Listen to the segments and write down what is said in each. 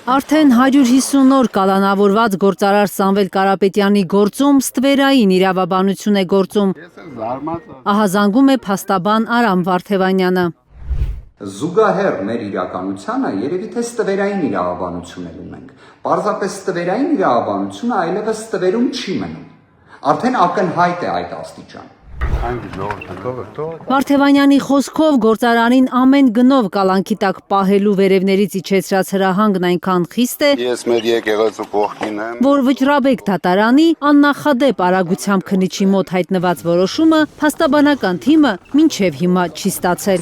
Արդեն 150 օր կալանավորված գործարար Սամվել Կարապետյանի գործում ստվերային իրավաբանություն է գործում։ Ահա զանգում է փաստաբան Արամ Վարդևանյանը։ Զուգահեռ մեր իրականությանը երևի թե ստվերային իրավաբանություն ունենք։ Պարզապես ստվերային իրավաբանությունը այլևս ստվերում չի մնում։ Արդեն ակնհայտ է այդ աստիճան։ Վարդևանյանի խոսքով գործարանին ամեն գնով կալանքի տակ պահելու վերևներից իջեցրած հրահանգն այնքան խիստ է, Ես մեր եկեղեցու կողքին եմ, որ Վճռաբեկ դատարանի աննախադեպ արագությամբ քննիչի մոտ հայտնված որոշումը փաստաբանական թիմը մինչև հիմա չի ստացել։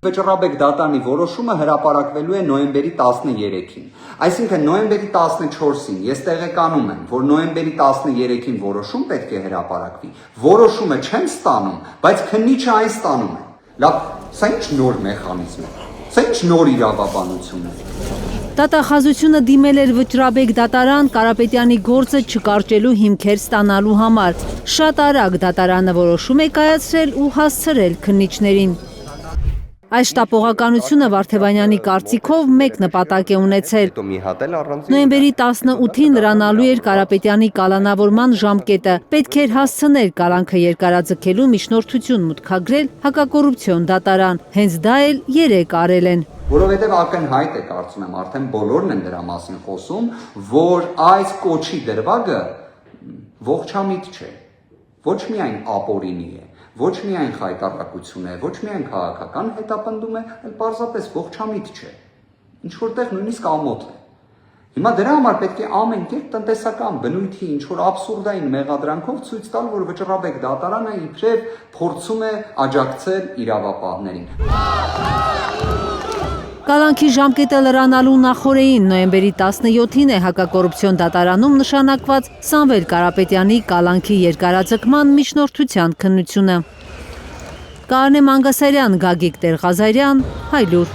Վճռաբեկ դատարանի որոշումը հրապարակվելու է նոյեմբերի 13-ին։ Այսինքն նոյեմբերի 14-ին ես տեղեկանում եմ, որ նոյեմբերի 13-ին որոշում պետք է հրապարակվի։ Որոշումը չեմ ստանում, բայց քննիչը այն ստանում է։ Լավ, սա ինչ նոր մեխանիզմ է։ Սա ինչ նոր իրավաբանություն է։ Դատախազությունը դիմել էր Վճռաբեկ դատարան Կարապետյանի գործը չկարճելու հիմքեր ստանալու համար։ Շատ արագ դատարանը որոշում է կայացրել ու հասցրել քննիչներին։ Այս շտապողականությունը Վարդևանյանի կարծիքով մեկ նպատակ է ունեցել։ Նոյեմբերի 18-ին լրանալու էր Կարապետյանի կալանավորման ժամկետը։ Պետք էր հասցնել կալանքը երկարաձգելու միջնորդություն մուտքագրել հակակոռուպցիոն դատարան։ Հենց դա էլ երեկ արել են։ Որովհետև ակնհայտ է, կարծում եմ, արդեն բոլորն են դրա մասին խոսում, որ այս կոչի դրվագը ողջամիտ չէ։ Ոչ միայն ապօրինի է, ոչ միայն խայտառակություն է, ոչ միայն քաղաքական հետապնդում է, այլ պարզապես ողջամիտ չէ։ Ինչ որտեղ նույնիսկ ամոթ է։ Հիմա դրա համար պետք է ամեն կերպ տնտեսական բնույթի ինչ որ աբսուրդային մեղադրանքով ցույց տալ, որ Վճռաբեկ դատարանը իբրև փորձում է աջակցել իրավապահներին։ Կալանքի ժամկետը լրանալու նախօրեին նոյեմբերի 17-ին է հակակոռուպցիոն դատարանում նշանակված Սամվել Կարապետյանի կալանքի երկարաձգման միջնորդության քննությունը։ Կարնե Մանգասարյան, Գագիկ Տեր-Ղազարյան, Հայլուր։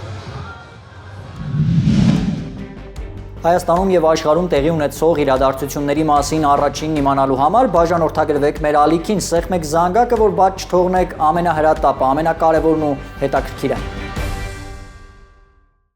Հայաստանում եւ աշխարհում տեղի ունեցող իրադարձությունների մասին առաջինն իմանալու համար բաժանորդագրվեք մեր ալիքին, սեղմեք զանգակը, որ բաց չթողնեք ամենահրատապը, ամենակարևորն ու հետաքրքիրը։